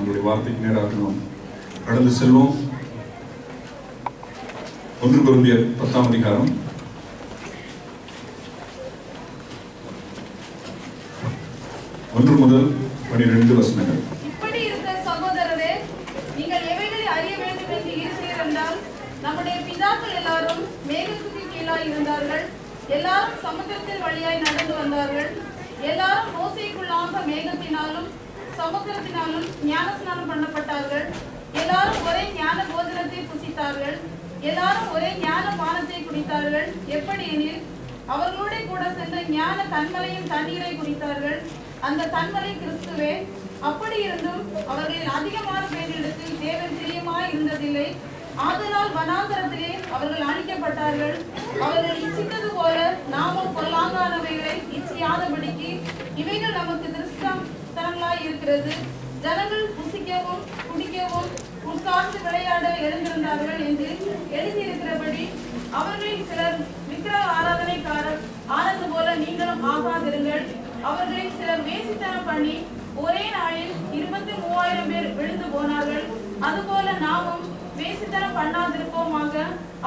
உங்களுடைய வார்த்தைக்கு நேராக நாம் கடந்து செல்வோம். 1 கொரிந்தியர் 10ஆம் அதிகாரம் 1 முதல் 12 வசனங்கள். இப்படி இருக்க சகோதரரே, நீங்கள் எவைகளை அறிய வேண்டும் என்று இருக்கிறீர்கள் என்றால், நம்முடைய பிதாக்கள் எல்லாரும் மேகத்துக்கு கீழாய் இருந்தார்கள், எல்லாரும் சமுத்திரத்தின் வழியாய் நடந்து வந்தார்கள், எல்லாரும் மோசேக்குள்ளாக மேகத்தினாலும் சமுத்திரத்தினாலும் ஞானஸ்நானம் பண்ணப்பட்டார்கள், எல்லாரும் ஒரே ஞான போஜனத்தை புசித்தார்கள், எல்லாரும் ஒரே ஞான பானத்தை குடித்தார்கள். எப்படி எனில், அவர்களோட கூட சென்ற ஞான கண்மலையும் தண்ணீரை குடித்தார்கள். அந்த தன்மலை கிறிஸ்துவே. அப்படி இருந்தும் அவர்களில் அதிகமான பேரிடத்தில் தேவன் பிரியமாய் இருந்ததில்லை. ஆதலால் வனாந்தரத்திலே அவர்கள் அழிக்கப்பட்டார்கள். அவர்கள் இச்சித்தது போல நாமும் பொல்லாங்கானவைகளை இச்சியாதபடிக்கு இவைகள் நமக்கு திருஷ்டாந்தங்களாய் இருக்கிறது. ஜனங்கள் புசிக்கவும் குடிக்கவும் உட்கார்ந்து விளையாட எழுந்திருந்தார்கள் என்று எழுதியிருக்கிறபடி அவர்களில் சிலர் விக்கிரக ஆராதனைக்காரர் ஆனது போல நீங்களும் ஆகாதிருங்கள். அவர்களில் சிலர் வேசித்தனம் பண்ணி ஒரே நாளில் 23,000 பேர் விழுந்து போனார்கள். அதுபோல நாமும் வேசித்தனம் பண்ணாதிருப்போமாக.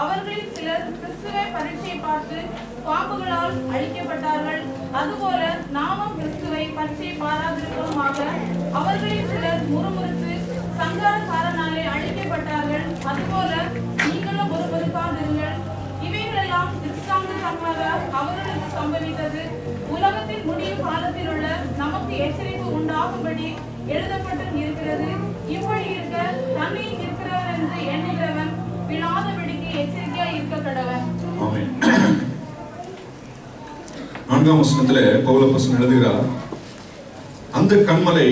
அவர்களில் சிலர் கிறிஸ்துவை பரீட்சை பார்த்து பாம்புகளால் அழிக்கப்பட்டார்கள். அதுபோல நாமும் கிறிஸ்துவை பரீட்சை பாராதிருப்போமாக. அவர்களில் சிலர் முறுமுறுத்து சங்காரக்காரனாலே அழிக்கப்பட்டார்கள். அதுபோல நீங்களும் முறுமுறுக்காதிருங்கள். இவைகளெல்லாம் திருஷ்டாந்தமாக அவர்களுக்கு சம்பவித்தது. உலகத்தின் முடியும் காலத்தில் உள்ள நமக்கு எச்சரிப்பு உண்டாகும்படி எழுதப்பட்டு இருக்கிறது. இப்படி இருக்க தன்னை இருக்கிறவர் என்று எண்ணுகிறவன் விழாதபடிக்கு எச்சரிக்கையாய் இருக்க கடவன். ஆமென். 4ஆம் வசனத்திலே பவுலப்போஸ்தலன் எழுதுகிறார், அந்த கன்மலை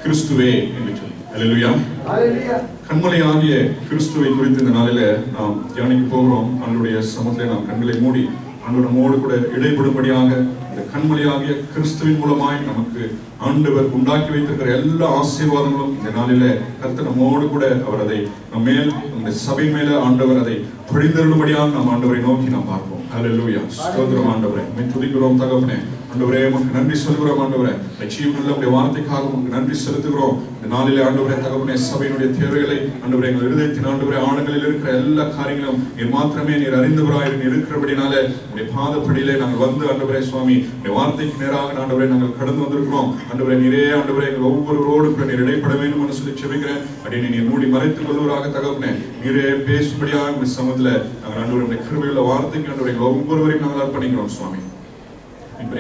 கிறிஸ்துவே என்று சொல்லி. அல்லேலூயா. ஹalleluya. கன்மலையாகிய கிறிஸ்துவை குறித்து இந்த நாளில நாம் தியானிக்க போகிறோம். ஆண்டவருடைய சமூகத்திலே நாம் கண்களை மூடி ஆண்டவர் நம்மோடு கூட இடைப்படும்படியாக இந்த கன்மலையாகிய கிறிஸ்துவின் மூலமாய் நமக்கு ஆண்டவர் உண்டாக்கி வைத்திருக்கிற எல்லா ஆசீர்வாதங்களும் இந்த நாளில கர்த்தர் நம்மோடு கூட அவர் அதை நம் மேல் இந்த சபை மேல ஆண்டவர் அதை பொழிந்தருளும்படியாக நாம் ஆண்டவரை நோக்கி நாம் பார்ப்போம். ஹalleluya. ஸ்தோத்திரம் ஆண்டவரே. உம்மை துதிக்கிறோம் தகப்பனே. ஆண்டவரே உமக்கு நன்றி சொல்கிறோம். ஆண்டவரே ஜீவனுள்ள உம்முடைய வார்த்தைக்காக உமக்கு நன்றி செலுத்துகிறோம். இந்த நாளிலே ஆண்டவரே தகப்பனே சபையினுடைய தேவைகளை ஆண்டவரே எங்கள் இருதயத்தின் ஆண்டவரே ஆழங்களில் இருக்கிற எல்லா காரியங்களும் நீர் மாத்திரமே நீர் அறிந்தவராய் இருக்கிறபடினாலே உம்முடைய பாதப்படியிலே நாங்கள் வந்து ஆண்டவரே சுவாமி உம்முடைய வார்த்தைக்கு நேராக ஆண்டவரே நாங்கள் கடந்து வந்திருக்கிறோம். ஆண்டவரே நீரே ஆண்டவரே எங்கள் ஒவ்வொருவரோடும் கூட நீர் இடைப்பட வேண்டும் என்று சொல்லி ஜெபிக்கிறேன். அப்படியே நீர் மூடி மறைத்துக் கொள்வராக தகப்பனே நீரே பேசும்படியாக இந்த சமயத்துல நாங்கள் ஆண்டவருடைய கிருபையுள்ள வார்த்தைக்கு ஆண்டவரை ஒவ்வொருவரையும் நாங்கள் அர்ப்பணிக்கிறோம் சுவாமி.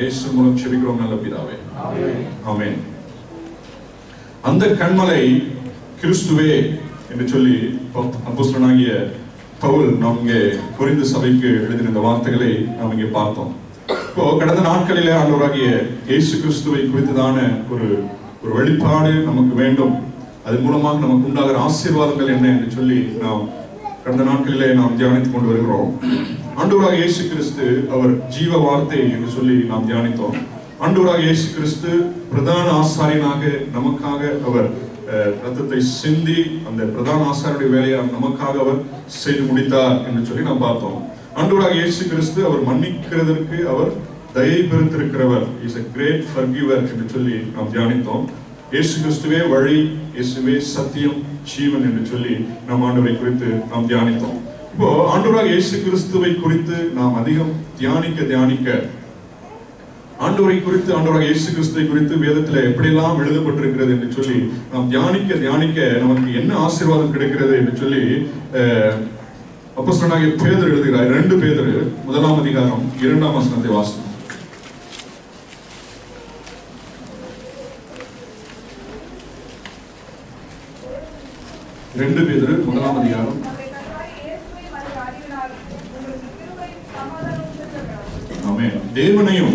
இயேசு மூலம் ஜெபிக்கிறோம் நல்ல பிதாவே. ஆமென். அந்த கன்மலை கிறிஸ்துவே என்று சொல்லி அப்போஸ்தலனாகிய பவுல் நாம் இங்கே கொரிந்து சபைக்கு எழுதின இந்த வார்த்தைகளை நாம் இங்கே பார்த்தோம். இப்போ கடந்த நாட்களிலே ஆண்டவராகிய இயேசு கிறிஸ்துவை குறித்ததான ஒரு வெளிப்பாடு நமக்கு வேண்டும். அதன் மூலமாக நமக்கு உண்டாகிற ஆசீர்வாதங்கள் என்ன என்று சொல்லி நாம் கடந்த நாட்களிலே நாம் தியானித்துக் கொண்டு வருகிறோம். ஆண்டவராகிய இயேசு கிறிஸ்து அவர் ஜீவ வார்த்தை என்று சொல்லி நாம் தியானித்தோம். ஆண்டவராகிய இயேசு கிறிஸ்து பிரதான ஆசாரியனாக நமக்காக அவர் ரத்தத்தை சிந்தி அந்த பிரதான ஆசாரியனுடைய வேலையை நமக்காக அவர் செய்து முடித்தார் என்று சொல்லி நாம் பார்த்தோம். ஆண்டவராகிய இயேசு கிறிஸ்து அவர் மன்னிக்கிறதற்கு அவர் தயை பெருத்திருக்கிறவர். இஸ் a great forgiver என்று சொல்லி நாம் தியானித்தோம். இயேசு கிறிஸ்துவே வழி, இயேசுவே சத்தியம், ஜீவன் என்று சொல்லி நாம் ஆண்டவரை குறித்து நாம் தியானித்தோம். இப்போ ஆண்டவராகிய இயேசு கிறிஸ்துவை குறித்து நாம் அதிகம் தியானிக்க ஆண்டவரை குறித்து ஆண்டவராகிய இயேசு கிறிஸ்துவை குறித்து வேதத்துல எப்படியெல்லாம் எழுதப்பட்டிருக்கிறது என்று சொல்லி நாம் தியானிக்க நமக்கு என்ன ஆசீர்வாதம் கிடைக்கிறது என்று சொல்லி அப்போஸ்தலனாகிய பேதுரு எழுதுகிறார். 2 பேதுரு 1ஆம் அதிகாரம் 2ஆம் வசனத்தை வாசிப்போம். 2 பேதுரு 1ஆம் அதிகாரம். ஆமென். தேவனையும்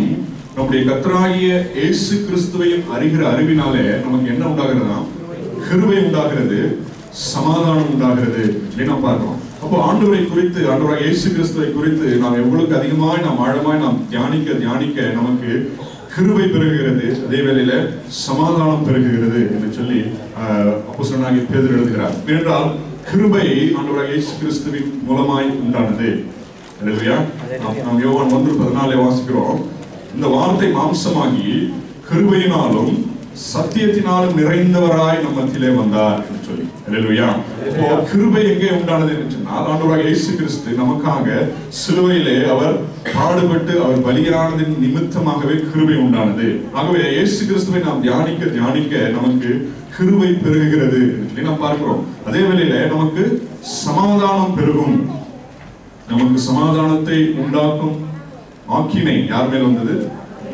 நம்முடைய கர்த்தராகிய இயேசு கிறிஸ்துவையும் அறிகிற அறிவினாலே நமக்கு என்ன உண்டாகிறதா? கிருபை உண்டாகிறது, சமாதானம் உண்டாகிறது அப்படின்னு நாம் பார்க்கிறோம். அப்போ ஆண்டவரை குறித்து ஆண்டவராகிய இயேசு கிறிஸ்துவை குறித்து நாம் எவ்வளவுக்கு அதிகமாய் நாம் ஆழமாய் நாம் தியானிக்க நமக்கு கிருபை பெருகுகிறது, அதே வேளையில சமாதானம் பெருகுகிறது என்று சொல்லி அப்போஸ்தலனாகிய பேதுரு எழுதுகிறார். ஏனென்றால் கிருபை ஆண்டவராகிய இயேசு கிறிஸ்துவின் மூலமாய் உண்டானது. அல்லேலூயா. நாம் யோவான் 1:14 வாசிக்கிறோம். இந்த வார்த்தை மாம்சமாகி கிருபையினாலும் சத்தியத்தினாலும் நிறைந்தவராய் நம்ம மத்தியிலே வந்தார் என்று சொல்லி. அல்லேலூயா. அப்போ கிருபை எங்கே உண்டானது என்று சொன்னால், ஆண்டவராகிய இயேசு கிறிஸ்து நமக்காக சிலுவையிலே அவர் பாடுபட்டு அவர் பலியானதின் நிமித்தமாகவே கிருபை உண்டானது. ஆகவே இயேசு கிறிஸ்துவை நாம் தியானிக்க நமக்கு கிருபை பெருகுகிறது என்று சொல்லி நாம் பார்க்கிறோம். அதே வேளையில நமக்கு சமாதானம் பெருகும். நமக்கு சமாதானத்தை உண்டாக்கும் ஆக்கினை யார் மேல் வந்தது?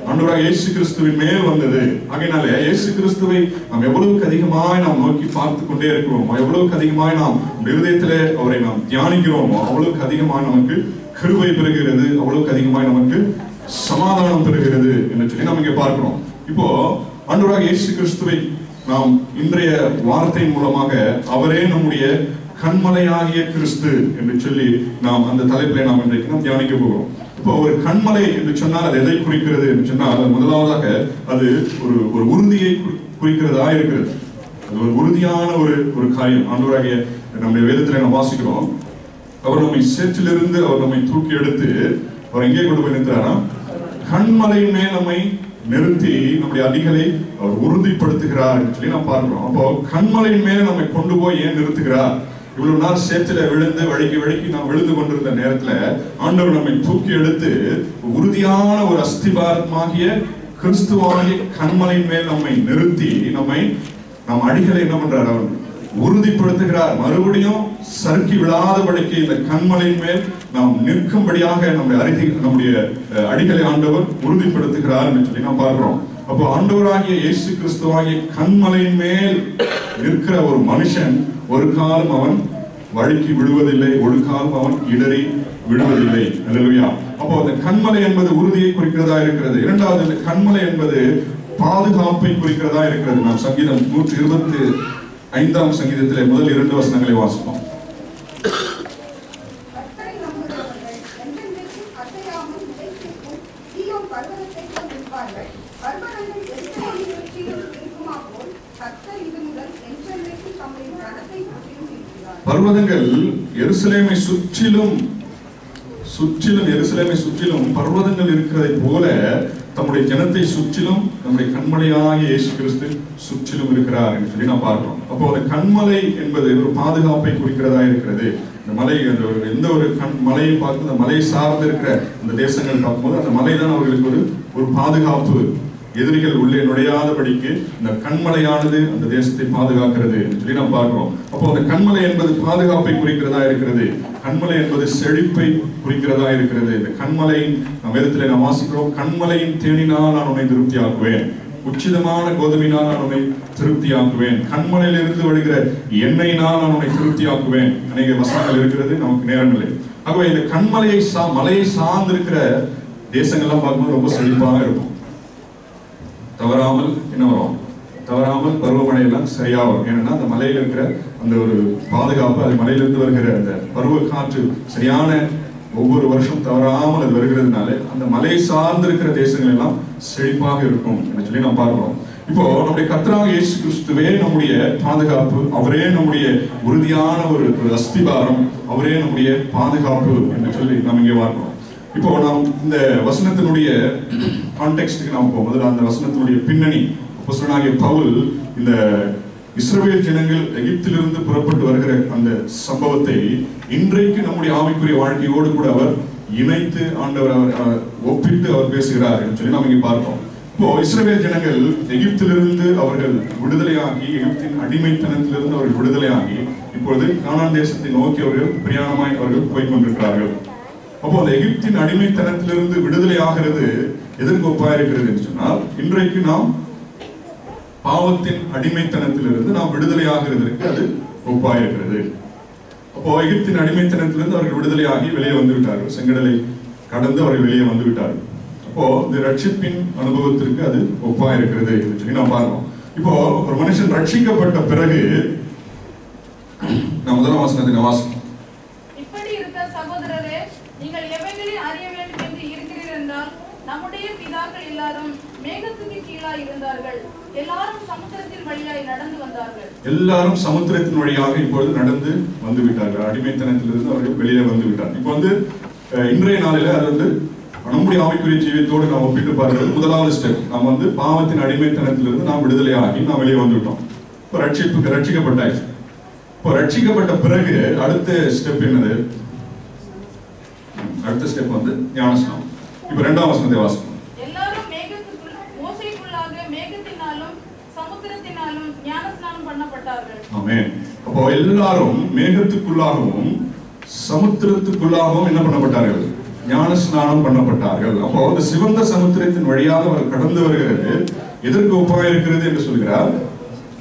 ஆண்டவராகிய இயேசு கிறிஸ்துவின் மேல் வந்தது. ஆகையினாலே இயேசு கிறிஸ்துவை நாம் எவ்வளவுக்கு அதிகமாய் நாம் நோக்கி பார்த்து கொண்டே இருக்கிறோம், எவ்வளவுக்கு அதிகமாய் நாம் இருதயத்திலே அவரை நாம் தியானிக்கிறோமோ அவ்வளவுக்கு அதிகமாய் நமக்கு கிருபை பெறுகிறது, அவ்வளவுக்கு அதிகமாய் நமக்கு சமாதானம் பெறுகிறது என்று சொல்லி நாம் இங்கே பார்க்கிறோம். இப்போ ஆண்டவராகிய இயேசு கிறிஸ்துவை நாம் இன்றைய வார்த்தை மூலமாக அவரே நம்முடைய கண்மலையாகிய கிறிஸ்து என்று சொல்லி நாம் அந்த தலைப்பிலே நாம் இன்றைக்கு நாம் தியானிக்க போகிறோம். இப்போ ஒரு கண்மலை என்று சொன்னால் அது எதை குறிக்கிறது என்று சொன்னால், முதலாவதாக அது ஒரு உறுதியை குறிக்கிறதா இருக்கிறது. அது ஒரு உறுதியான ஒரு காரியம். ஆண்டவராகிய நம்முடைய வேதத்தில் நாம் வாசிக்கிறோம், அவர் நம்மை சேற்றிலிருந்து அவர் நம்மை தூக்கி எடுத்து அவர் எங்கே கொண்டு போய் நிறுத்துறாராம்? கண்மலை மேல் நம்மை நிறுத்தி நம்முடைய அடிகளை அவர் உறுதிப்படுத்துகிறார் என்று சொல்லி நாம் பார்க்கிறோம். அப்போ கண்மலையின் மேல நம்மை கொண்டு போய் ஏன் நிறுத்துகிறார்? இவ்வளவு நாள் சேற்றில விழுந்து வழுக்கி நாம் விழுந்து கொண்டிருந்த நேரத்துல ஆண்டவர் நம்மை தூக்கி எடுத்து உறுதியான ஒரு அஸ்திபாரமாகிய கிறிஸ்துவாகிய கண்மலையின் மேல் நம்மை நிறுத்தி நம் அடிகளை என்ன பண்றார்? அவர் உறுதிப்படுத்துகிறார். மறுபடியும் சறுக்கி விழாதபடிக்கு இந்த கண்மலையின் மேல் நாம் நிற்கும்படியாக நம்முடைய அடிகளை ஆண்டவர் உறுதிப்படுத்துகிறார் என்று சொல்லி நாம் பார்க்கிறோம். அப்போ ஆண்டவராகிய இயேசு கிறிஸ்துவாகிய கண்மலையின் மேல் நிற்கிற ஒரு மனுஷன் ஒரு காலம் அவன் வழுக்கி விழுவதில்லை, ஒரு காலம் அவன் இடறி விழுவதில்லை. அல்லேலூயா. அப்போ அந்த கண்மலை என்பது உறுதியை குறிக்கிறதா இருக்கிறது. இரண்டாவது, இந்த கண்மலை என்பது பாதுகாப்பை குறிக்கிறதா இருக்கிறது. நாம் சங்கீதம் 125 சங்கீதத்திலே முதல் 2 வசனங்களை வாசிப்போம். பர்வதங்கள் எருசலேமை சுற்றிலும் பர்வதங்கள் இருக்கிறதை போல தம்முடைய ஜனத்தை சுற்றிலும் நம்முடைய கண்மலையாகிய இயேசு கிறிஸ்து சுற்றிலும் இருக்கிறார் என்று சொல்லி நாம் பார்க்கிறோம். அப்போ அந்த கண்மலை என்பது ஒரு பாதுகாப்பை குறிக்கிறதா இருக்கிறது. இந்த மலை, எந்த ஒரு மலையை பார்க்கும், அந்த மலை சார்ந்து இருக்கிற அந்த தேசங்கள் பார்க்கும்போது அந்த மலை தான் அவர்களுக்கு ஒரு பாதுகாப்பு. எதிரிகள் உள்ளே நுழையாதபடிக்கு இந்த கண்மலையானது அந்த தேசத்தை பாதுகாக்கிறது என்று சொல்லி நாம் பார்க்கிறோம். அப்போ அந்த கண்மலை என்பது பாதுகாப்பை குறிக்கிறதா இருக்கிறது. கண்மலை என்பது செழிப்பை குறிக்கிறதா இருக்கிறது. இந்த கண்மலை நம் வேதத்திலே நாம் வாசிக்கிறோம், கண்மலையின் தேனினால் நான் உன்னை திருப்தியாக்குவேன், உச்சிதமான கோதுமையினால் நான் உன்னை திருப்தியாக்குவேன், கண்மலையிலிருந்து வருகிற எண்ணெயினால் நான் உன்னை திருப்தியாக்குவேன். அநேக வசனங்கள் இருக்கிறது, நமக்கு நேரம் இல்லை. ஆகவே இந்த மலையை சார்ந்திருக்கிற தேசங்கள்லாம் பார்க்கும்போது ரொம்ப செழிப்பாக இருக்கும். தவறாமல் என்ன வரும்? தவறாமல் பருவமழை எல்லாம் சரியா வரும். ஏன்னா அந்த மலையில இருக்கிற அந்த ஒரு பாதுகாப்பு, அது மலையிலிருந்து வருகிற அந்த பருவ காற்று சரியான ஒவ்வொரு வருஷம் தவறாமல் அது வருகிறதுனால அந்த மலை சார்ந்து இருக்கிற தேசங்கள் எல்லாம் செழிப்பாக இருக்கும் என்று சொல்லி நாம் பார்க்கிறோம். இப்போ நம்முடைய கர்த்தராகிய இயேசு கிறிஸ்துவே நம்முடைய பாதுகாப்பு, அவரே நம்முடைய உறுதியான ஒரு அஸ்திபாரம், அவரே நம்முடைய பாதுகாப்பு என்று சொல்லி நாம் இங்கே பார்க்கிறோம். இப்போ நாம் இந்த வசனத்தினுடைய கான்டெக்ஸ்டுக்கு நாம் போகும்போது, அந்த வசனத்தினுடைய பின்னணி, அப்போஸ்தலனாகிய பவுல் இந்த இஸ்ரவேல் ஜனங்கள் எகிப்திலிருந்து புறப்பட்டு வருகிற அந்த சம்பவத்தை இன்றைக்கு நம்முடைய ஆவிக்குரிய வாழ்க்கையோடு கூட அவர் இணைத்து ஆண்டவர் ஒப்பிட்டு அவர் பேசுகிறார் என்று சொல்லி நாம் இங்கே பார்த்தோம். இப்போ இஸ்ரவேல் ஜனங்கள் எகிப்திலிருந்து அவர்கள் விடுதலையாகி, எகிப்தின் அடிமைத்தனத்திலிருந்து அவர்கள் விடுதலையாகி இப்பொழுது கானான் தேசத்தை நோக்கி அவர்கள் பிரயாணமாய் அவர்கள் போய்கொண்டிருக்கிறார்கள். அப்போ அந்த எகிப்தின் அடிமைத்தனத்திலிருந்து விடுதலை ஆகிறது எதற்கு ஒப்பா இருக்கிறது என்று சொன்னால், இன்றைக்கு நாம் பாவத்தின் அடிமைத்தனத்திலிருந்து நாம் விடுதலை ஆகிறதற்கு அது ஒப்பா இருக்கிறது. அப்போ எகிப்தின் அடிமைத்தனத்திலிருந்து அவர்கள் விடுதலையாகி வெளியே வந்து விட்டார்கள், செங்கடலை கடந்து அவர்கள் வெளியே வந்து விட்டார்கள். அப்போ இந்த ரட்சிப்பின் அனுபவத்திற்கு அது ஒப்பா இருக்கிறது என்று சொல்லி நாம் பார்க்கிறோம். இப்போ ஒரு மனுஷன் ரட்சிக்கப்பட்ட பிறகு நாம் முதலாம் வசனத்தை வாசிப்போம். இப்படி இருக்க சகோதரரே, நீங்கள் எவைகளை அறிய வேண்டும் என்று இருக்கிறீர்கள் என்றால், நம்முடைய பிதாக்கள் எல்லாரும் மேகத்துக்கு கீழாய் இருந்தார்கள், எல்லாரும் சமுத்திரத்தின் வழியாய் நடந்து வந்தார்கள். எல்லாரும் சமுத்திரத்தின் வழியாக இப்பொழுது நடந்து வந்து விட்டார்கள். அடிமைத்தனத்திலிருந்து அவர்கள் வெளியே வந்து விட்டார்கள். இப்போ இன்றைய நாளில அது நம்முடைய ஆவிக்குரிய ஜீவியத்தோடு நாம் ஒப்பிட்டு பார்க்கிறது முதலாவது ஸ்டெப். நாம் வந்து பாவத்தின் அடிமைத்தனத்திலிருந்து நாம் விடுதலையாகி நாம் வெளியே வந்துவிட்டோம். இப்போ ரட்சிக்கப்பட்டாச்சு. இப்போ ரட்சிக்கப்பட்ட பிறகு அடுத்த ஸ்டெப் என்னது? அடுத்த ஸ்டெப் வந்து ஞானஸ்நானம். இப்போ 2ஆம் வசனத்தை வாசிப்போம். எல்லாரும் மோசேக்குள்ளாக மேகத்தினாலும் சமுத்திரத்தினாலும் ஞானஸ்நானம் பண்ணப்பட்டார்கள். ஆமென். அப்போ எல்லாரும் மேகத்துக்குள்ளாகவும் சமுத்திரத்துக்குள்ளாகவும் என்ன பண்ணப்பட்டார்கள்? ஞானஸ்நானம் பண்ணப்பட்டார்கள். அப்போ அந்த சிவந்த சமுத்திரத்தின் வழியாக அவர் கடந்து வருகிறது. எதற்கு ஒப்பாய் இருக்கிறது என்று சொல்கிறார்?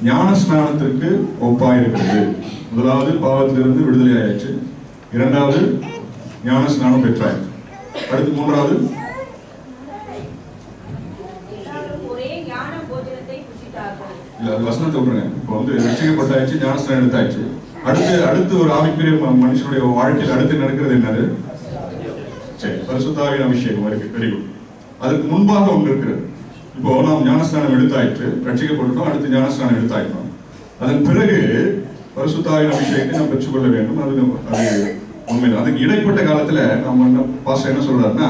ஞானஸ்நானத்திற்கு ஒப்பாய் இருக்கிறது. முதலாவது பாவத்திலிருந்து விடுதலை ஆயிடுச்சு, 2வது ஞானஸ்நானம் பெற்றாயிற்று, அடுத்து 3வது வசனத்தை விட்டுருங்க. இப்போ வந்து ரட்சிக்கப்பட்டாயிடுச்சு, ஞானஸ்நானம் எடுத்தாயிடுச்சு. அடுத்து ஒரு ஆவிக்குரிய மனுஷனுடைய வாழ்க்கையில் அடுத்து நடக்கிறது என்னது? சரி, பரிசுத்தாவின் அபிஷேகம் இருக்கு. Very good. அதுக்கு முன்பாக ஒன்று இருக்கிறது. இப்போ நாம் ஞானஸ்நானம் எடுத்தாயிற்று, ரட்சிக்கப்பட்டோம், அடுத்து ஞானஸ்நானம் எடுத்தாயிட்டோம். அதன் பிறகு பரிசுத்தாவின் அபிஷேகத்தை நாம் பெற்றுக்கொள்ள வேண்டும். அது உண்மைதான். அதுக்கு இடைப்பட்ட காலத்துல நம்ம பாஸ்டர் என்ன சொல்றாருன்னா,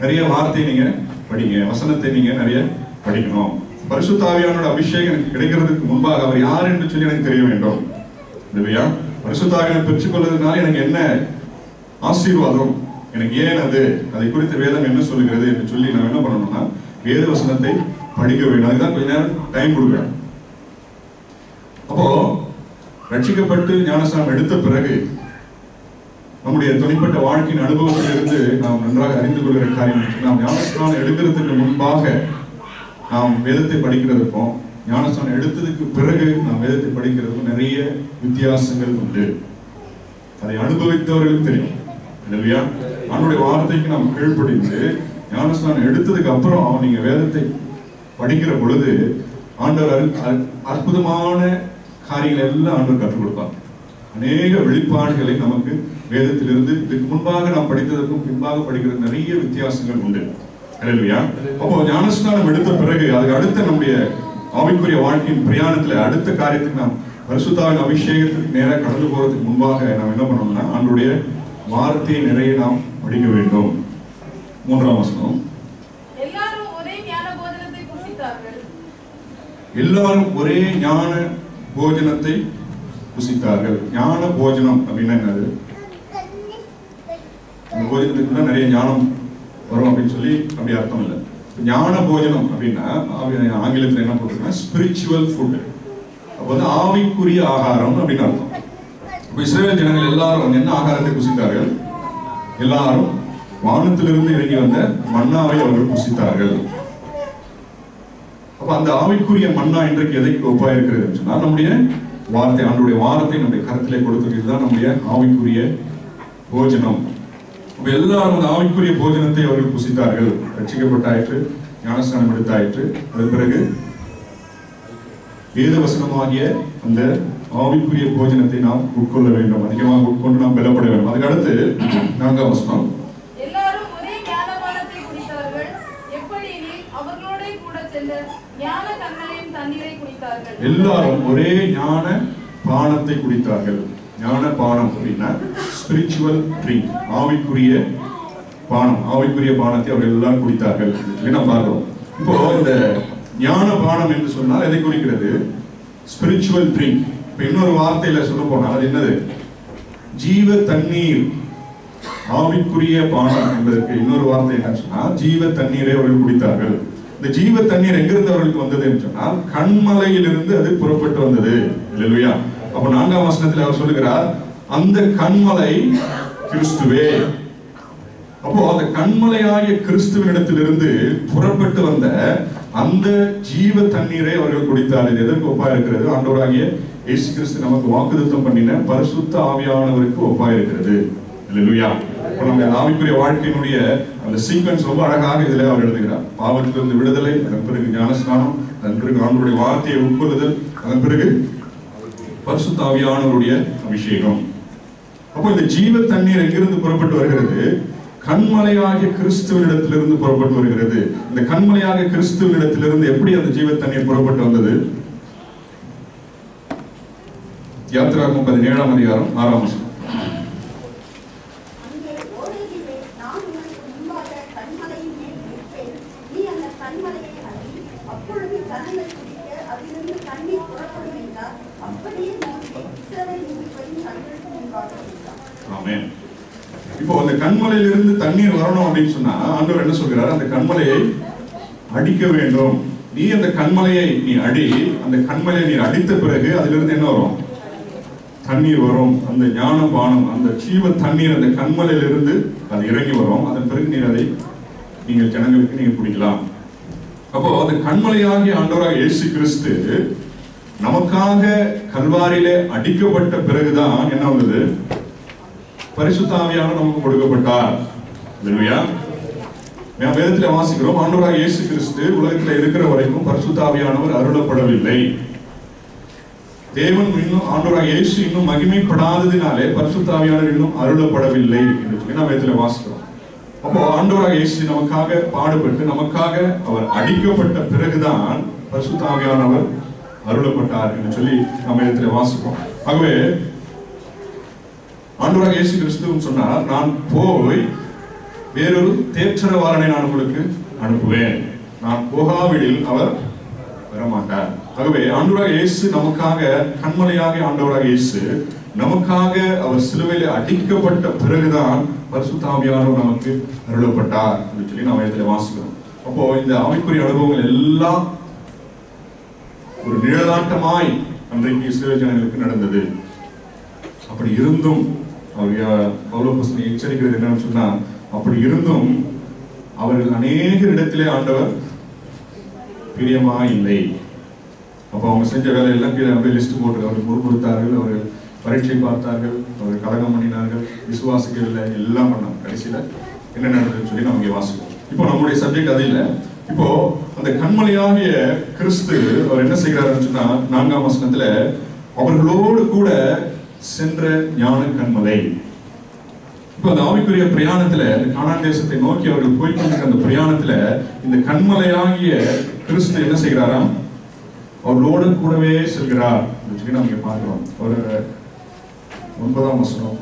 நிறைய வார்த்தையை நீங்க படிங்க, வசனத்தை நீங்க நிறைய படிக்கணும். பரிசுத்தாவியானோட அபிஷேகம் எனக்கு கிடைக்கிறதுக்கு முன்பாக அவர் யார் என்று சொல்லி எனக்கு தெரிய வேண்டும் இல்லையா? பரிசுத்தாவியை பெற்றுக்கொள்வதனால எனக்கு என்ன ஆசீர்வாதம், எனக்கு ஏன் அதை குறித்த வேதம் என்ன சொல்லுகிறது என்று சொல்லி நான் என்ன பண்ணணும்னா வேத வசனத்தை படிக்க வேண்டும். அதுதான் கொஞ்ச நேரம் டைம் கொடுக்குறேன். அப்போ ரட்சிக்கப்பட்டு ஞானஸ்நானம் எடுத்த பிறகு நம்முடைய தனிப்பட்ட வாழ்க்கையின் அனுபவத்திலிருந்து நாம் நன்றாக அறிந்து கொள்கிற காரியம், நாம் ஞானஸ்நானம் எடுக்கிறதுக்கு முன்பாக நாம் வேதத்தை படிக்கிறதுக்கும் ஞானஸ்நானம் எடுத்ததுக்கு பிறகு நாம் வேதத்தை படிக்கிறதுக்கும் நிறைய வித்தியாசங்கள் உண்டு. அதை அனுபவித்தவர்களுக்கு தெரியும் இல்லையா? அவனுடைய வார்த்தைக்கு நாம் கீழ்ப்படிந்து ஞானஸ்நானம் எடுத்ததுக்கு அப்புறம் நீங்க வேதத்தை படிக்கிற பொழுது ஆண்டவர் அற்புதமான காரியங்கள் எல்லாம் ஆண்டவர் கற்றுக் கொடுப்பார். அநேக வெளிப்பாடுகளை நமக்கு வேதத்திலிருந்து இதுக்கு முன்பாக நாம் படித்ததற்கும் பின்பாக படிக்கிறது நிறைய வித்தியாசங்கள் உண்டு இல்லையா? அப்போ ஞானஸ்நானம் எடுத்த பிறகு அதுக்கு அடுத்த நம்முடைய ஆவிக்குரிய வாழ்க்கையின் பிரயாணத்துல அடுத்த காரியத்துக்கு நாம் பரிசுத்தாவின் அபிஷேகத்துக்கு நேராக கடந்து போறதுக்கு முன்பாக நாம் என்ன பண்ணணும்னா ஆண்டுடைய வார்த்தையை நிறைய நாம் படிக்க வேண்டும். 3ஆம் வசனம். எல்லாரும் ஒரே ஞான போஜனத்தை புசித்தார்கள். எல்லாரும் ஒரே ஞான போஜனத்தை புசித்தார்கள். ஞான போஜனம் அப்படின்னா என்னது? அந்த போஜனத்துக்குள்ள நிறைய ஞானம் வரும் அப்படின்னு சொல்லி அப்படி அர்த்தம் இல்லை. ஞான போஜனம் அப்படின்னா ஆங்கிலத்தில் என்ன போட்டுருக்கா? Spiritual food. அப்போ வந்து ஆவிக்குரிய ஆகாரம் அப்படின்னு அர்த்தம். இப்போ இஸ்ரவேல் ஜனங்கள் எல்லாரும் என்ன ஆகாரத்தை புசித்தார்கள்? எல்லாரும் வானத்திலிருந்து இறங்கி வந்த மன்னாவை அவர்கள் புசித்தார்கள். அப்ப அந்த ஆவிக்குரிய மன்னா இன்றைக்கு எதைக்கு ஒப்பா இருக்கிறது சொன்னால் நம்முடைய வார்த்தை, ஆண்டுடைய வார்த்தை நம்முடைய கருத்திலே கொடுத்திருக்கிறது தான் நம்முடைய ஆவிக்குரிய போஜனம். அப்ப எல்லாரும் அந்த ஆவிக்குரிய போஜனத்தை அவர்கள் புசித்தார்கள். ரட்சிக்கப்பட்டாயிற்று, ஞானஸ்நானம் எடுத்தாயிற்று. அதன் பிறகு வேத வசனமாகிய அந்த ஆவிக்குரிய போஜனத்தை நாம் உட்கொள்ள வேண்டும். அதிகமாக உட்கொண்டு நாம் பெறப்பட வேண்டும். அதுக்கு அடுத்து 4ஆம் வசனம். எல்லாரும் ஒரே ஞானபானத்தை குடித்தார்கள். எப்படி அவர்களோட கூட சென்ற ஞான கண்மலையின் தண்ணீரை குடித்தார்கள். எல்லாரும் ஒரே ஞான பானத்தை குடித்தார்கள். ஞான பானம் அப்படின்னா ஸ்பிரிச்சுவல் ட்ரிங்க், ஆவிக்குரிய பானம். ஆவிக்குரிய பானத்தை அவர்கள் எல்லாரும் குடித்தார்கள் சொல்லி நாம் பார்க்கிறோம். இப்போ இந்த ஞான பானம் என்று சொன்னால் எதை குறிக்கிறது? Spiritual drink. இப்ப இன்னொரு வார்த்தையில சொல்ல போனால் அது என்னது? ஜீவ தண்ணீர். ஆவிக்குரிய பானம் என்பதற்கு இன்னொரு வார்த்தை என்னன்னு சொன்னா ஜீவ தண்ணீரை அவர்கள் குடித்தார்கள். இந்த ஜீவ தண்ணீர் எங்கிருந்து அவர்களுக்கு வந்தது என்று சொன்னால் கண்மலையிலிருந்து அது புறப்பட்டு வந்தது. இல்லையா? அப்ப 4ஆம் வசனத்தில் அவர் சொல்லுகிறார், அந்த கண்மலை கிறிஸ்துவே. அப்போ அந்த கண்மலையாகிய கிறிஸ்துவினிடத்திலிருந்து புறப்பட்டு வந்த அந்த ஜீவ தண்ணீரை அவர்கள் குடித்தார்கள். எதற்கு ஒப்பா இருக்கிறது? ஆண்டவராகிய இயேசு கிறிஸ்து நமக்கு வாக்குத்தத்தம் பண்ணின பரிசுத்த ஆவியானவருக்கு ஒப்பா இருக்கிறது. இல்லையா? இப்ப நம்ம ஆவிக்குரிய வாழ்க்கையினுடைய அந்த சீக்வன்ஸ் ரொம்ப அழகாக இதுல அவர் எழுதுகிறார். பாவத்திலிருந்து விடுதலை, அதன் பிறகு ஞானஸ்நானம், அதன் பிறகு ஆண்டவருடைய வார்த்தையை உட்கொள்ளுதல், அதன் பிறகு பரிசுத்த ஆவியானவருடைய அபிஷேகம். அப்போ இந்த ஜீவ தண்ணீர் எங்கிருந்து புறப்பட்டு வருகிறது? கண்மலையாகிய கிறிஸ்துவனிடத்திலிருந்து புறப்பட்டு வருகிறது. இந்த கண்மலையாகிய கிறிஸ்துவனிடத்திலிருந்து எப்படி அந்த ஜீவ தண்ணீர் புறப்பட்டு வந்தது? யாத்திராகமம் 17ஆம் அதிகாரம் 6ஆம் வசனம். ஆமென். இப்போ அந்த கண்மலையிலிருந்து தண்ணீர் வரணும் அப்படின்னு சொன்னா ஆண்டவர் என்ன சொல்கிறார்? அந்த கண்மலையை அடிக்க வேண்டும். நீ அந்த கண்மலையை நீ அடி. அந்த கண்மலையை நீ அடித்த பிறகு அதிலிருந்து என்ன வரும்? தண்ணீர் வரும். அந்த ஞான பானம், அந்த ஜீவ தண்ணீர் அந்த கண்மலையிலிருந்து அது இறங்கி வரும். அதன் பிறகு நீர் அதை நீங்கள் ஜனங்களுக்கு நீங்க குடிக்கலாம். அப்போ அந்த கண்மலையாகிய ஆண்டவராக இயேசு கிறிஸ்து நமக்காக கல்வாரியிலே அடிக்கப்பட்ட பிறகுதான் என்ன வந்தது? பரிசுத்த ஆவியானவர் நமக்கு கொடுக்கப்பட்டார். அல்லேலூயா. நாம் வேதத்தில் வாசிக்கிறோம், ஆண்டவராக இயேசு கிறிஸ்து உலகத்தில் இருக்கிற வரைக்கும் பரிசுத்த ஆவியானவர் அருளப்படவில்லை. தேவன் இன்னும் ஆண்டவராக இயேசு இன்னும் மகிமைப்படாததினாலே பரிசுத்த ஆவியானவர் இன்னும் அருளப்படவில்லை என்று சொல்லி நாம் வேதத்தில் வாசிக்கிறோம். அப்போ ஆண்டவராக இயேசு நமக்காக பாடுபட்டு நமக்காக அவர் அடிக்கப்பட்ட பிறகுதான் பரிசுத்த ஆவியானவர் அருளப்பட்டார் என்று சொல்லி நாம் வேதத்தில் வாசிப்போம். ஆகவே ஆண்டவராக இயேசு கிறிஸ்து சொன்னார், நான் போய் வேறொரு தேற்றரவாளனை நான் உங்களுக்கு அனுப்புவேன். நான் போகாவிடில் அவர் வரமாட்டார். ஆகவே ஆண்டவராக இயேசு நமக்காக கண்மலையாக ஆண்டவராக இயேசு நமக்காக அவர் சிலுவையில் அடிக்கப்பட்ட பிறகுதான் பரிசுத்த ஆவியானவர் நமக்கு அருளப்பட்டார் என்று சொல்லி நாம் வேதத்தில் வாசிக்கிறோம். அப்போ இந்த ஆவிக்குரிய அனுபவங்கள் எல்லாம் ஒரு நிழலாட்டமாய் அன்றைக்கு இஸ்ரவேல் ஜனங்களுக்கு நடந்தது. அப்படி இருந்தும் பவுல் எச்சரிக்கிறது என்னன்னு சொன்னா, அப்படி இருந்தும் அவர்கள் அநேக இடத்திலே ஆண்டவர் பிரியமா இல்லை. அப்ப அவங்க செஞ்ச வேலையெல்லாம் கீழே அப்படியே லிஸ்ட் போட்டு அவர்கள் முறுமுறுத்தார்கள், அவர்கள் பரீட்சை பார்த்தார்கள், அவர்கள் கலகம் பண்ணினார்கள், விசுவாசிக்கவில்லை, எல்லாம் பண்ணாங்க. கடைசியில என்ன நடந்ததுன்னு சொல்லி நம்ம இங்கே வாசிக்கிறோம். இப்போ நம்முடைய சப்ஜெக்ட் அது இல்லை. இப்போ அந்த கண்மலையாகிய கிறிஸ்து அவர் என்ன செய்கிறாருன்னு சொன்னா 4ஆம் வசனத்துல அவர்களோடு கூட சென்ற ஞான கண்மலை. இப்போ அந்த ஆவிக்குரிய பிரயாணத்துல கானான் தேசத்தை நோக்கி அவர்கள் போய்கொண்டிருக்கிற அந்த பிரயாணத்துல இந்த கண்மலையாகிய கிறிஸ்து என்ன செய்கிறாராம்? அவர்களோடு கூடவே செல்கிறார். நம்ம இங்க பார்க்கிறோம். ஒரு 9ஆம் வசனம்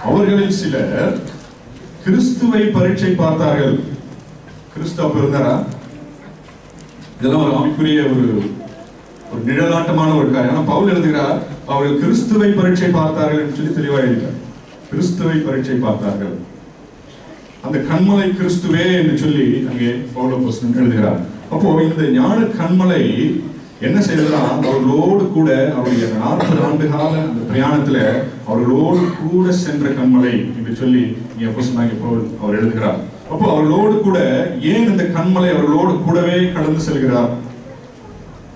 அவர்களில் சிலர் கிறிஸ்துவை பரீட்சை பார்த்தார்கள். கிறிஸ்து அப்ப இருந்தாரா? இதெல்லாம் ஒரு ஆவிக்குரிய ஒரு நிழலாட்டமான ஒரு காரியம். ஆனா பவுல் எழுதுகிறார், அவர்கள் கிறிஸ்துவை பரீட்சை பார்த்தார்கள் என்று சொல்லி தெளிவாக எழுதுகிறார். கிறிஸ்துவை பரீட்சை பார்த்தார்கள். அந்த கண்மலை கிறிஸ்துவே என்று சொல்லி அங்கே பவுல் அப்போஸ்தலன் எழுதுகிறார். அப்போ இந்த ஞான கண்மலை என்ன செய்யலாம்? அவர்களோடு கூட அவருடைய 40 ஆண்டு கால அந்த பிரயாணத்துல அவர்களோடு கூட சென்ற கண்மலை என்று சொல்லி இங்கே அப்போஸ்தலனாகிய பவுல் அவர் எழுதுகிறார். அப்போ அவர்களோடு கூட ஏன் இந்த கண்மலை அவர்களோடு கூடவே கடந்து செல்கிறார்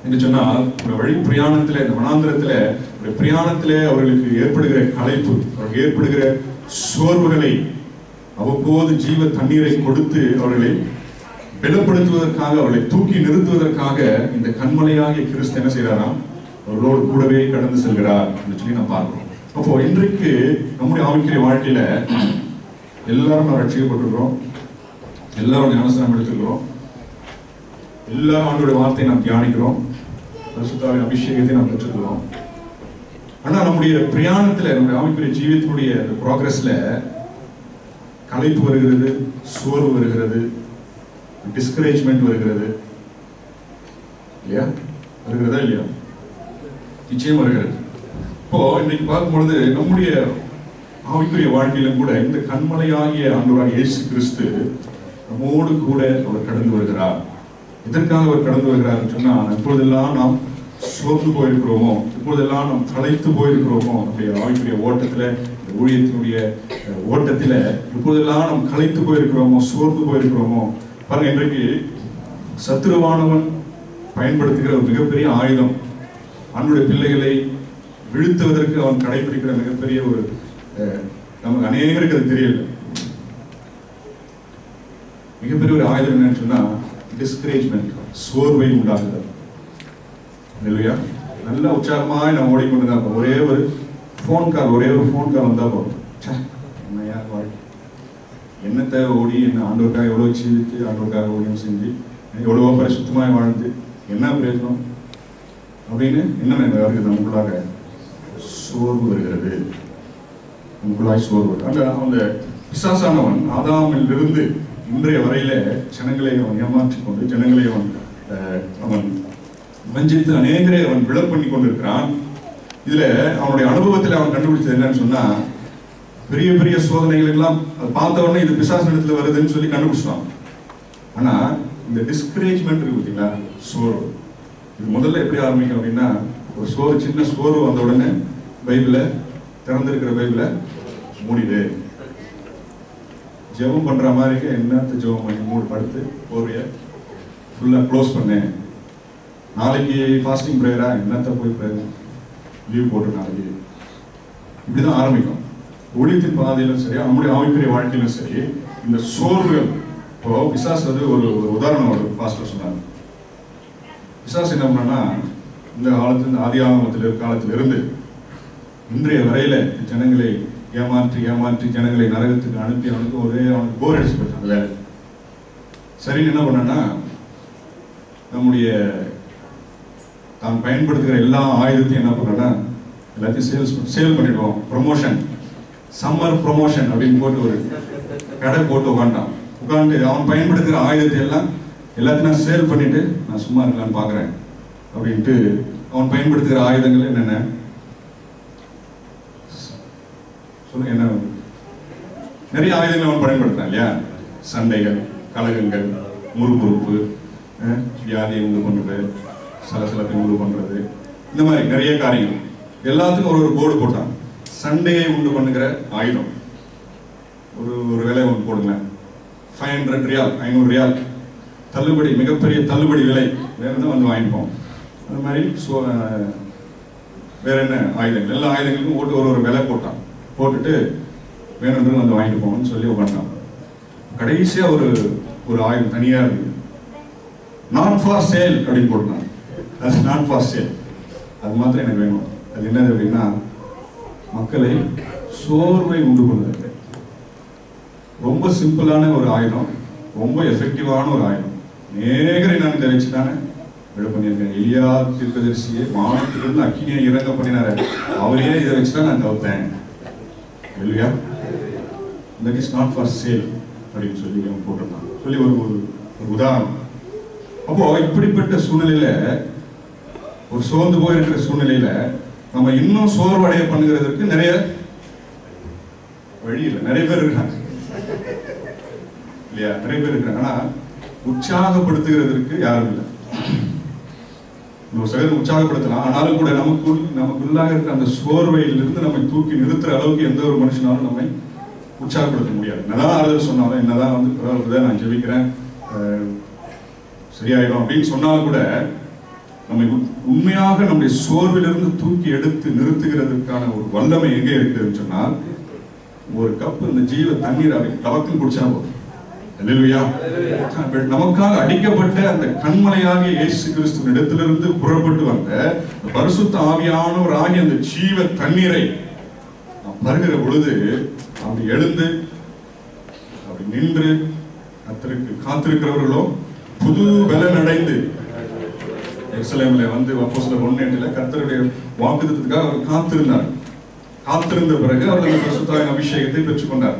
என்று சொன்னால், ஒரு வழி பிரயாணத்திலே, இந்த வனாந்திரத்தில ஒரு பிரயாணத்திலே அவர்களுக்கு ஏற்படுகிற களைப்பு, அவர்களுக்கு ஏற்படுகிற சோர்வுகளை அவ்வப்போது ஜீவ தண்ணீரை கொடுத்து அவர்களை பலப்படுத்துவதற்காக, அவர்களை தூக்கி நிறுத்துவதற்காக இந்த கண்மலையாகிய கிறிஸ்து என்ன செய்கிறாராம்? அவர்களோடு கூடவே கடந்து செல்கிறார் என்று சொல்லி நாம் பார்க்கிறோம். அப்போ இன்றைக்கு நம்முடைய ஆவிக்குரிய வாழ்க்கையில எல்லாரும் நாம் ரட்சிக்கப்பட்டிருக்கிறோம், எல்லாரும் ஞானஸ்நானம் எடுத்துக்கிறோம், எல்லாரும் ஆண்டவருடைய வார்த்தையை நாம் தியானிக்கிறோம், பரிசுத்தாவின் அபிஷேகத்தை நாம் பெற்றுக்கிறோம். ஆனா நம்முடைய பிரயாணத்துல, நம்முடைய ஆவிக்குரிய ஜீவியத்தினுடைய ப்ராக்ரஸ்ல களைப்பு வருகிறது, சோர்வு வருகிறது, டிஸ்கரேஜ்மெண்ட் வருகிறது இல்லையா? வருகிறதா இல்லையா? நிச்சயம் வருகிறது. இப்போ இன்னைக்கு பார்க்கும்பொழுது நம்முடைய ஆவிக்குரிய வாழ்க்கையிலும் கூட இந்த கண்மலையாகிய ஆண்டவராகிய இயேசு கிறிஸ்து நம்மோடு கூட அவர் கடந்து வருகிறார். இதற்காக அவர் கடந்து வருகிறார் சொன்னா, இப்பொழுதெல்லாம் நாம் சோர்ந்து போயிருக்கிறோமோ, இப்பொழுதெல்லாம் நாம் களைத்து போயிருக்கிறோமோ, நம்முடைய ஆவிக்குரிய ஓட்டத்துல, ஊழியத்தினுடைய ஓட்டத்துல இப்பொழுதெல்லாம் நாம் களைத்து போயிருக்கிறோமோ, சோர்ந்து போயிருக்கிறோமோ. பாருங்க, இன்றைக்கு சத்துருவானவன் பயன்படுத்துகிற ஒரு மிகப்பெரிய ஆயுதம், அவனுடைய பிள்ளைகளை வீழ்த்துவதற்கு அவன் கடைபிடிக்கிற மிகப்பெரிய ஒரு, நமக்கு அநேகருக்கு அது தெரியல, மிகப்பெரிய ஒரு ஆயுதம் என்னன்னு சொன்னா டிஸ்கரேஜ்மெண்ட், சோர்வை உண்டாகுதல். இல்லையா? நல்ல உற்சாகமாய் நம்ம ஓடிக்கொண்டுதான் இருப்போம். ஒரே ஒரு ஃபோன் கால் வந்தா போதும், என்னையா வாழ்க்கை, என்னத்தை ஓடி, என்ன ஆண்டவருக்காக எவ்வளோ ஜீவித்து, ஆண்டவருக்காக ஊழியம் செஞ்சு, எவ்வளவோ பரிசுத்தமாய் வாழ்ந்து என்ன பிரயோஜனம் அப்படின்னு என்ன வருகிறது? நமக்குள்ளாக சோர்வு வருகிறது, நமக்குள்ளாய் சோர்வு. அந்த பிசாசானவன் ஆதாமில் இருந்து இன்றைய வரையில ஜனங்களை அவன் ஏமாற்றிக் கொண்டு, ஜனங்களை அவன் வஞ்சித்து அநேகரை அவன் விழ பண்ணி கொண்டிருக்கிறான். இதுல அவனுடைய அனுபவத்தில் அவன் கண்டுபிடிச்சது என்னன்னு சொன்னா, பெரிய பெரிய சோதனைகள் எல்லாம் பார்த்த உடனே இது பிசாசினிடத்துல வருதுன்னு சொல்லி கண்டுபிடிச்சான். ஆனா இந்த டிஸ்கரேஜ்மெண்ட் இருக்கு பார்த்தீங்களா, சோர்வு, இது முதல்ல எப்படி ஆரம்பிக்கும் அப்படின்னா, ஒரு சோறு, சின்ன சோறு வந்த உடனே பைபிள திறந்திருக்கிற பைபிள மூடிடு, ஜெபம் பண்ற மாதிரி என்னத்த ஜெபம் பண்ணி மூடி படுத்து போர்வைய ஃபுல்லா க்ளோஸ் பண்ணு, நாளைக்கு ஃபாஸ்டிங் ப்ரேயரா என்னத்த போய் லீவ் போட்டு நாளைக்கு, இப்படிதான் ஆரம்பிக்கும். ஊழியத்தின் பாதையிலும் சரி, நம்முடைய ஆவிக்குரிய வாழ்க்கையிலும் சரி, இந்த சோர்வுகள். இப்போ பிசாசு வந்து ஒரு உதாரணம் ஒரு பாஸ்டர் சொன்னாங்க. பிசாசு என்ன பண்ணா, இந்த காலத்துல ஆதி காலத்திலிருந்து இன்றைய வரையில ஜனங்களை ஏமாற்றி ஏமாற்றி ஜனங்களை நரகத்துக்கு அனுப்பி அவனுக்கு போர் அடிச்சு போச்சு அந்த வேலை. சரின்னு என்ன பண்ணா, நம்முடைய தான் பயன்படுத்துகிற எல்லா ஆயுதத்தையும் என்ன பண்ணா, எல்லாத்தையும் சேல் பண்ணிடுவோம். ப்ரொமோஷன், சம்மர் ப்ரொமோஷன் அப்படின்னு போட்டு ஒரு கடை போட்டு உட்காந்து அவன் பயன்படுத்துகிற ஆயுதத்தை எல்லாத்தையும் நான் சேல் பண்ணிட்டு நான் சும்மா இருக்கலான்னு பாக்குறேன் அப்படின்ட்டு அவன் பயன்படுத்துகிற ஆயுதங்கள் என்னென்ன சொல்லுங்க, என்ன நிறைய ஆயுதங்கள் அவன் பயன்படுத்துறான் இல்லையா? சண்டைகள், கலகங்கள், முறுமுறுப்பு, வியாதியை உண்டு பண்றது, சலசலத்தை உண்டு பண்றது, இந்த மாதிரி நிறைய காரியங்கள் எல்லாத்துக்கும் ஒரு போர்டு போட்டான். சண்டையை உண்டு பண்ணுகிற ஆயுதம் ஒரு விலை ஒன்று போடுங்க, 500 ரியால், 500 ரியால் தள்ளுபடி, மிகப்பெரிய தள்ளுபடி விலை, வேற என்ன வந்து வாங்கிப்போம். அந்த மாதிரி வேற என்ன ஆயுதங்கள், எல்லா ஆயுதங்களுக்கும் ஒரு விலை போட்டான். போட்டுட்டு வேணுன்றது வந்து வாங்கிட்டு போகணும்னு சொல்லி உட்காந்தான். கடைசியா ஒரு ஆயுதம் தனியா இருக்கு, நாட் ஃபார் சேல் அப்படின்னு போட்டான். அது நாட் ஃபார் சேல், அது மாத்திரம் எனக்கு வேணும். அது என்னது அப்படின்னா, மக்களை சோர்வை உண்டு பண்ணுறது. ரொம்ப சிம்பிளான ஒரு ஆயுதம், ரொம்ப எஃபெக்டிவான ஒரு ஆயுதம். நேகரை நான் இதை வச்சுதானே விட பண்ணியிருக்கேன். எலியா தீர்க்கதரிசியை வானத்திலிருந்து அக்கினியை இறங்க பண்ணினாரு, அவரையே இதை வச்சுதான் நான் தவிர்த்தேன் இல்லையா? That is not for sale அப்படின்னு சொல்லி போட்டிருந்தான். சொல்லி ஒரு உதாரணம். அப்போ இப்படிப்பட்ட சூழ்நிலையில, ஒரு சோர்ந்து போயிருக்கிற சூழ்நிலையில நம்ம இன்னும் சோர்வடைய பண்ணுகிறதுக்கு நிறைய வழி இல்லை. நிறைய பேர் இருக்காங்க இல்லையா? நிறைய பேர் இருக்காங்க. ஆனா உற்சாகப்படுத்துகிறதுக்கு யாரும் இல்லை. உற்சாகப்படுத்தலாம், ஆனாலும் கூட நமக்குள்ளாக இருக்கிற அந்த சோர்வையிலிருந்து நம்மை தூக்கி நிறுத்துற அளவுக்கு எந்த ஒரு மனுஷனாலும் நம்மை உற்சாகப்படுத்த முடியாது. என்னதான் ஆறுதல் சொன்னாலும், என்னதான் வந்து நான் ஜெபிக்கிறேன் சரியாயிடும் அப்படின்னு சொன்னாலும் கூட, நம்மை உண்மையாக நம்முடைய சோர்விலிருந்து தூக்கி எடுத்து நிறுத்துகிறதுக்கான ஒரு வல்லமை எங்கே இருக்குதுன்னு சொன்னால், ஒரு கப் இந்த ஜீவ தண்ணீர் அதை டபக்குன்னு குடிச்சா போதும். அல்லேலூயா. நமக்காக அடிக்கப்பட்ட அந்த கண்மலையாகிய இயேசு கிறிஸ்துவின் இடத்திலிருந்து புறப்பட்டு வந்த பரிசுத்த ஆவியானவர் ஆகிய அந்த ஜீவ தண்ணீரை நாம் பருகிற பொழுது, அப்படி எழுந்து அப்படி நின்று கர்த்தருக்கு காத்திருக்கிறவர்களோ புது பலன் அடைந்து, எருசலேமில் வந்து அப்போஸ்தலர் 1:8 கர்த்தருடைய வாக்குத்தத்தத்துக்காக அவர் காத்திருந்தார். காத்திருந்த பிறகு அவர் அந்த பரிசுத்த அபிஷேகத்தை பெற்றுக்கொண்டார்.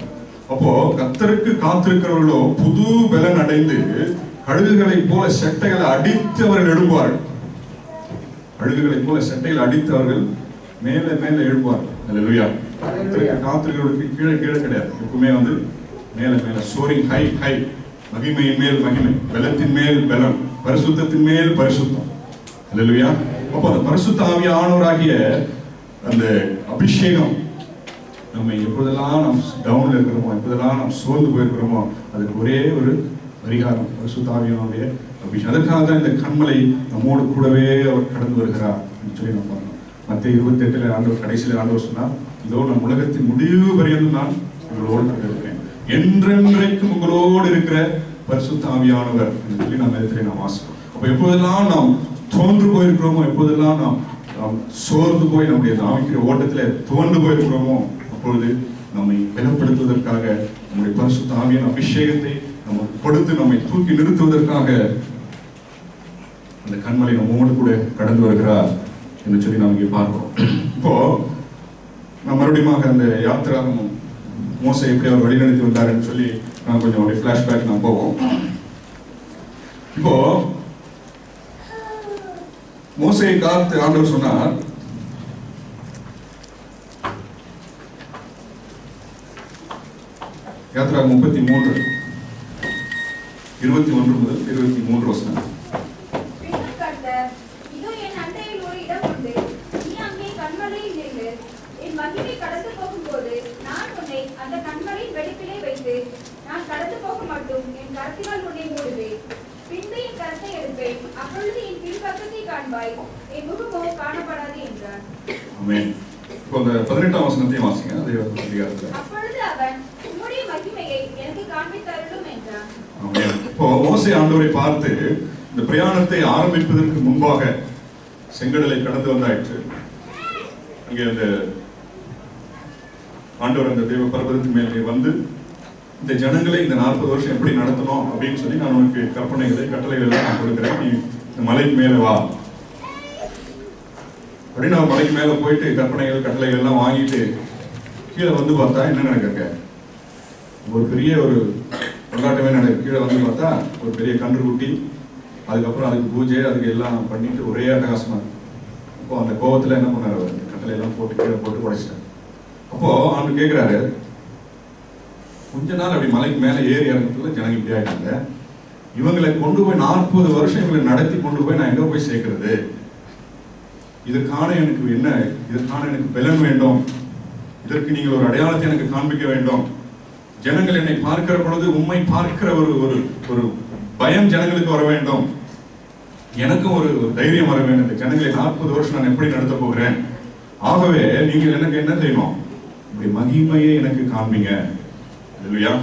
அப்போ கர்த்தருக்கு காத்திருக்கிறவர்களோ புது பலன் அடைந்து கழுகுகளை போல செட்டைகளை அடித்து அவர்கள் எழும்புவார்கள். கழுகுகளை போல செட்டைகளை அடித்து அவர்கள் மேலே மேலே எழும்புவார்கள். அல்லேலூயா. காத்திருக்கிறவர்களுக்கு கீழே கீழே கிடையாது, எப்பவுமே வந்து மேலே மேலே, சோரிங் ஹை ஹை, மகிமையின் மேல் மகிமை, பலத்தின் மேல் பலம், பரிசுத்தத்தின் மேல் பரிசுத்தம். அல்லேலூயா. அப்போ அந்த பரிசுத்த ஆவியானவராகிய அந்த அபிஷேகம் நம்ம எப்போதெல்லாம் நாம் டவுன்ல இருக்கிறோமோ, எப்போதெல்லாம் நாம் சோர்ந்து போயிருக்கிறோமோ, அதுக்கு ஒரே ஒரு பரிகாரம் பரிசுத்த ஆவியானவருடைய அபிஷேகம். அதற்காக தான் இந்த கண்மலை நம்மோடு கூடவே அவர் கடந்து வருகிறார் சொல்லி நம்ம பார்க்கணும். மத்திய 28 ஆண்டவர் கடைசியில் ஆண்டவர் சொன்னார், இதோ நான் உலகத்தின் முடிவு வரையிலும் நான் உங்களோடு இருக்கிறேன், என்றென்றைக்கும் உங்களோடு இருக்கிற பரிசுத்த ஆவியானவர் என்று சொல்லி நாம் இடத்துல நாம் வாசிக்கிறோம். அப்போ எப்போதெல்லாம் நாம் தோன்று போயிருக்கிறோமோ, எப்போதெல்லாம் நாம் சோர்ந்து போய் நம்முடைய ஆவிக்கிற ஓட்டத்தில் தோன்று போயிருக்கிறோமோ, அப்பொழுது நம்மை பலப்படுத்துவதற்காக நம்முடைய பரிசுத்த ஆவியான அபிஷேகத்தை நமக்கு கொடுத்து நம்மை தூக்கி நிறுத்துவதற்காக அந்த கண்மலை நம்மோடு கூட கடந்து வருகிறார் என்று சொல்லி நாம் இங்கே பார்க்கிறோம். இப்போ நான் மறுபடியும் அந்த யாத்திராகமும் மோசை எப்படி அவர் வழிநடத்தி வந்தாருன்னு சொல்லி நான் கொஞ்சம் அவருடைய ஃபிளாஷ்பேக் நாம் போவோம். இப்போ மோசேயை காத்து ஆண்டவர் சொன்னார், யாத்திராகமம் 33 21 முதல் 23 வசனம். பின்னும் கர்த்தர், இதோ என் அண்டையில் ஒரு இடம் உண்டு, நீ அங்கே கன்மலையில் நில்லு. என் மகிமை கடந்து போகும்போது நான் உன்னை அந்த கன்மலையின் வெடிப்பிலே வைத்து நான் கடந்து போக மட்டும் என் கரத்தினால் உன்னை மூடுவேன். பின்பு என் கரத்தை எடுப்பேன், அப்பொழுது என் பின்பக்கத்தை காண்பாய், என் முகமோ காணப்படாது என்றார். ஆமென். இப்போ அந்த 18ஆம் வசனத்தையும் வாசிங்க. அதே அதிகாரத்துல. அப்பொழுது அவன், உம்முடைய மகிமையை எனக்கு காண்பித்தருளும் என்றான். ஆமென். இப்போ மோசே ஆண்டவரை பார்த்து இந்த பிரயாணத்தை ஆரம்பிப்பதற்கு முன்பாக செங்கடலை கடந்து வந்தாயிற்று. அங்கே அந்த ஆண்டவர் அந்த தேவ பர்வதத்தின் மேலே வந்து இந்த ஜனங்களை இந்த 40 வருஷம் எப்படி நடத்தணும் அப்படின்னு சொல்லி நான் உனக்கு கற்பனைகளை கட்டளைகள் எல்லாம் நான் கொடுக்குறேன், நீ இந்த மலைக்கு மேல வா அப்படின்னு. நான் மலைக்கு மேல போயிட்டு கற்பனைகள் கட்டளைகள் எல்லாம் வாங்கிட்டு கீழே வந்து பார்த்தா என்ன நடக்குங்க, ஒரு பெரிய ஒரு கொண்டாட்டமே நடக்குது. கீழே வந்து பார்த்தா ஒரு பெரிய கன்று குட்டி, அதுக்கப்புறம் அதுக்கு பூஜை, அதுக்கு எல்லாம் பண்ணிட்டு ஒரே அட்டகாசமா. அப்போ அந்த கோவத்துல என்ன பண்ணாரு, கட்டளை எல்லாம் போட்டு கீழே போட்டு உடைச்சிட்டாரு. அப்போ அவனு கேட்கிறாரு, கொஞ்ச நாள் அப்படி மலைக்கு மேல ஏறி இறங்கத்துல ஜனங்க இப்படி ஆயிட்டாங்க, இவங்களை கொண்டு போய் 40 வருஷம் இவங்களை நடத்தி கொண்டு போய் நான் எங்க போய் சேர்க்கிறது, இதற்கான எனக்கு என்ன, இதற்கான எனக்கு பலன் வேண்டும், இதற்கு நீங்கள் ஒரு அடையாளத்தை எனக்கு காண்பிக்க வேண்டும். ஜனங்கள் என்னை பார்க்கிற பொழுது உண்மை பார்க்கிற ஒரு ஒரு ஒரு பயம் ஜனங்களுக்கு வர வேண்டும், எனக்கும் ஒரு தைரியம் வர வேண்டும். இந்த ஜனங்களை 40 வருஷம் நான் எப்படி நடத்த போகிறேன், ஆகவே நீங்கள் எனக்கு என்ன செய்யணும், உங்களுடைய மகிமையை எனக்கு காண்பீங்க. இல்லையா,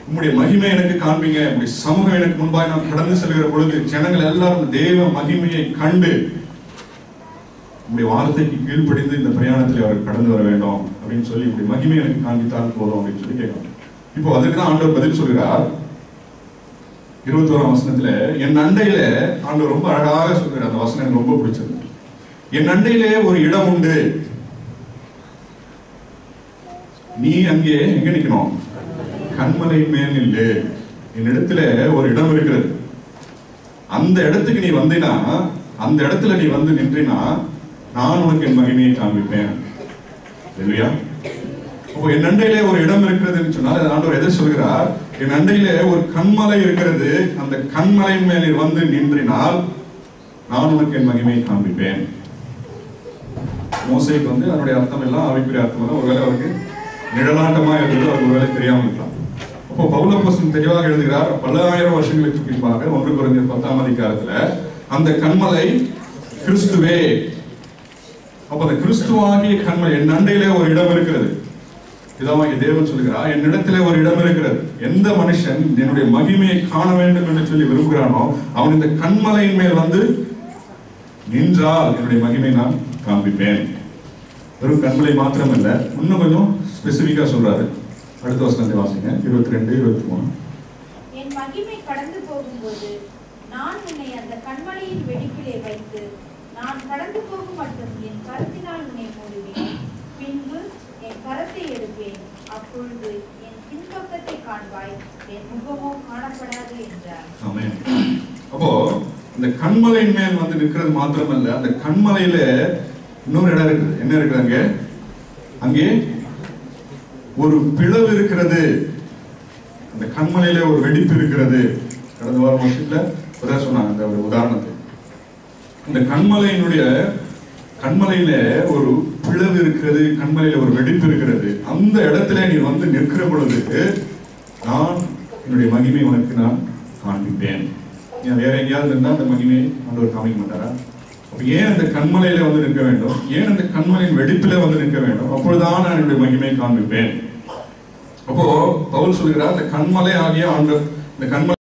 உங்களுடைய மகிமை எனக்கு காண்பீங்க. உங்களுடைய சமூகம் எனக்கு முன்பாக நான் கடந்து செல்கிற பொழுது ஜனங்கள் எல்லாரும் தேவ மகிமையை கண்டு உங்களுடைய வார்த்தைக்கு கீழ்ப்படிந்து இந்த பிரயாணத்தில் அவர் கடந்து வர வேண்டும் அப்படின்னு சொல்லி உங்களுடைய மகிமை எனக்கு காண்பித்தால் போதும் அப்படின்னு சொல்லி கேட்கணும். இப்போ அதுக்கு தான் ஆண்டவர் பதில் சொல்கிறார். 21ஆம் வசனத்துல என் அண்டையில ஆண்டவர் ரொம்ப அழகாக சொல்கிறார். அந்த வசனம் எனக்கு ரொம்ப பிடிச்சது. என் அண்டையிலே ஒரு இடம் உண்டு, நீ அங்கே எங்க நிக்கணும், கன்மலை மேல் நில்லு. என்னிடத்துல ஒரு இடம் இருக்கிறது, அந்த இடத்துக்கு நீ வந்தீனா, அந்த இடத்துல நீ வந்து நின்றினா நான் உனக்கு என் மகிமையை காண்பிப்பேன். இல்லையா, அப்போ என் அண்டையிலே ஒரு இடம் இருக்கிறதுன்னு சொன்னால் ஆண்டவர் எதை சொல்கிறார், என் அண்டையிலே ஒரு கண்மலை இருக்கிறது, அந்த கண்மலையின் மேலே வந்து நின்றினால் நான் உனக்கு என் மகிமையை காண்பிப்பேன். மோசேக்கு வந்து அதனுடைய அர்த்தம் எல்லாம் ஆவிக்குரிய அர்த்தம் எல்லாம் ஒருவேளை அவருக்கு நிழலாட்டமா இருந்தது, அவருக்கு ஒருவேளை தெரியாமல் இருக்கலாம். அப்போ பவுலப்போஸ்தலன் தெளிவாக எழுதுகிறார், பல ஆயிரம் வருஷங்களுக்கு பின்பாக 1 கொரிந்தியர் 10ஆம் அதிகாரத்துல அந்த கண்மலை கிறிஸ்துவே. அப்ப அந்த கிறிஸ்துவாகிய கண்மலை என் அண்டையிலே ஒரு இடம் இருக்கிறது. இதாவாகிய தேவன் சொல்கிறார், என்னிடத்திலே ஒரு இடம் இருக்கிறது. எந்த மனுஷன் என்னுடைய மகிமையை காண வேண்டும் என்று சொல்லி விரும்புகிறானோ அவன் இந்த கண்மலையின் மேல் வந்து நின்றால் என்னுடைய மகிமை நான் காண்பிப்பேன். வெறும் கண்மலை மாத்திரம் இல்ல, இன்னும் கொஞ்சம் ஸ்பெசிபிக்கா சொல்றாரு. அடுத்த வசனத்தை வாசிங்க, 22, 23. என் மகிமை கடந்து போகும்போது நான் உன்னை அந்த கண்மலையின் வெடிப்பிலே வைத்து நான் கடந்து போகும் மட்டும் என் கரத்தினால் உன்னை மூடுவேன். பின்பு என் கரத்தை எடுப்பேன், அப்பொழுது என் பின்பக்கத்தை காண்பாய், என் முகமோ காணப்படாது என்றார். ஆமென். அப்போ இந்த கண்மலையின் மேல் வந்து நிற்கிறது மாத்திரமல்ல, அந்த கண்மலையில இன்னொரு இடம் இருக்குது. என்ன இருக்குது அங்கே? அங்கே ஒரு பிளவு இருக்கிறது. அந்த கண்மலையில ஒரு வெடிப்பு இருக்கிறது. கடந்த வாரம் வருஷத்துல சொன்னாங்க அந்த ஒரு உதாரணத்தை. இந்த கண்மலையில ஒரு பிளவு இருக்கிறது, கண்மலையில ஒரு வெடிப்பு இருக்கிறது. அந்த இடத்துல நீ வந்து நிற்கிற பொழுது நான் என்னுடைய மகிமை உனக்கு நான் காண்பிப்பேன். வேற எங்கேயாவது இருந்தா அந்த மகிமையை ஆண்டவர் காமிக்க மாட்டாரா? அப்ப ஏன் அந்த கண்மலையில வந்து நிற்க வேண்டும்? ஏன் அந்த கண்மலையின் வெடிப்பில வந்து நிற்க வேண்டும்? அப்பொழுதுதான் நான் என்னுடைய மகிமையை காண்பிப்பேன். அப்போ பவுல் சொல்கிறார், இந்த கண்மலை ஆகிய ஆண்டவர், இந்த கண்மலை